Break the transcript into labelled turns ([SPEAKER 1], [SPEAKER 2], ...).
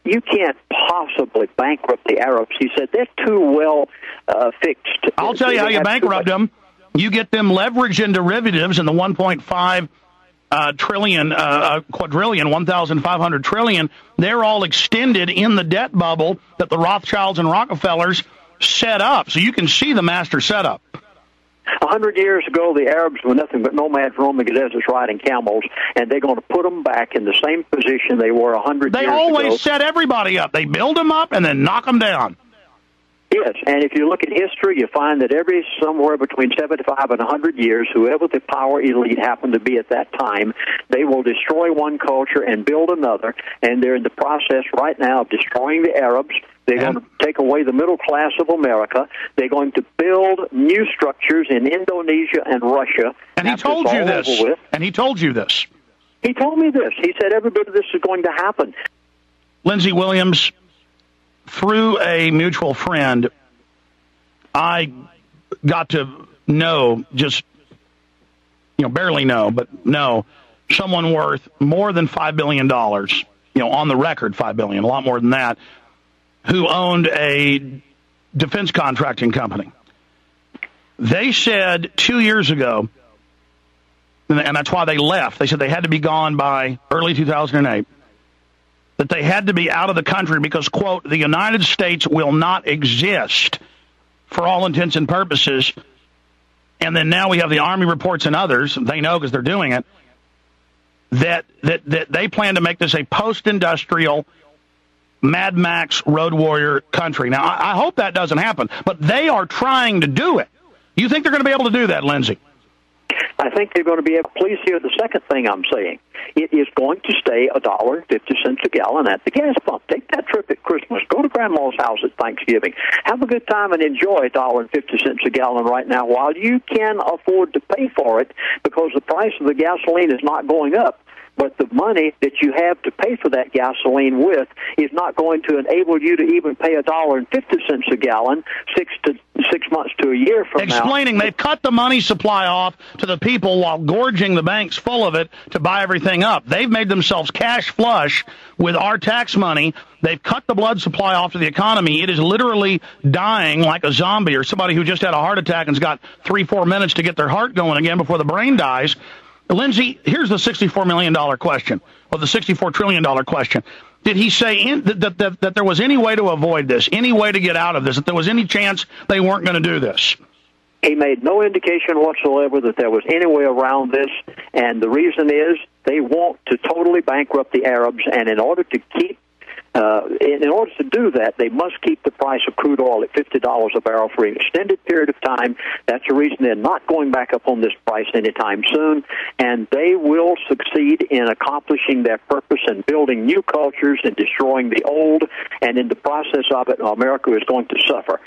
[SPEAKER 1] You can't possibly bankrupt the Arabs. He said they're too well fixed.
[SPEAKER 2] I'll tell you how you bankrupt them. You get them leveraged in derivatives in the 1.5 trillion, quadrillion, 1,500 trillion. They're all extended in the debt bubble that the Rothschilds and Rockefellers set up. So you can see the master setup.
[SPEAKER 1] 100 years ago, the Arabs were nothing but nomads roaming the deserts riding camels, and they're going to put them back in the same position they were 100 years ago.
[SPEAKER 2] They always set everybody up. They build them up and then knock them down.
[SPEAKER 1] Yes, and if you look at history, you find that every somewhere between 75 and 100 years, whoever the power elite happened to be at that time, they will destroy one culture and build another, and they're in the process right now of destroying the Arabs. They're going to take away the middle class of America. They're going to build new structures in Indonesia and Russia.
[SPEAKER 2] And he told you this. And he told you this.
[SPEAKER 1] He told me this. He said every bit of this is going to happen.
[SPEAKER 2] Lindsey Williams, through a mutual friend, I got to know, just, barely know, but know, someone worth more than $5 billion, on the record $5 billion, a lot more than that, who owned a defense contracting company. They said 2 years ago, and that's why they left, they said they had to be gone by early 2008, that they had to be out of the country because, quote, the United States will not exist for all intents and purposes. And then now we have the Army reports and others, they know because they're doing it, that they plan to make this a post-industrial Mad Max Road Warrior country. Now, I hope that doesn't happen, but they are trying to do it. You think they're going to be able to do that, Lindsey?
[SPEAKER 1] I think they're going to be able. Please hear the second thing I'm saying. It is going to stay $1.50 a gallon at the gas pump. Take that trip at Christmas. Go to Grandma's house at Thanksgiving. Have a good time and enjoy $1.50 a gallon right now while you can afford to pay for it, because the price of the gasoline is not going up. But the money that you have to pay for that gasoline with is not going to enable you to even pay $1.50 a gallon 6 months to a year from now.
[SPEAKER 2] Explaining they've cut the money supply off to the people while gorging the banks full of it to buy everything up. They've made themselves cash flush with our tax money. They've cut the blood supply off to the economy. It is literally dying like a zombie or somebody who just had a heart attack and's got 3-4 minutes to get their heart going again before the brain dies. Lindsey, here's the $64 million question, or the $64 trillion question. Did he say that there was any way to avoid this, any way to get out of this, that there was any chance they weren't going to do this?
[SPEAKER 1] He made no indication whatsoever that there was any way around this, and the reason is they want to totally bankrupt the Arabs, and in order to do that, they must keep the price of crude oil at $50 a barrel for an extended period of time. That's the reason they're not going back up on this price anytime soon, and they will succeed in accomplishing their purpose and building new cultures and destroying the old, and in the process of it, America is going to suffer.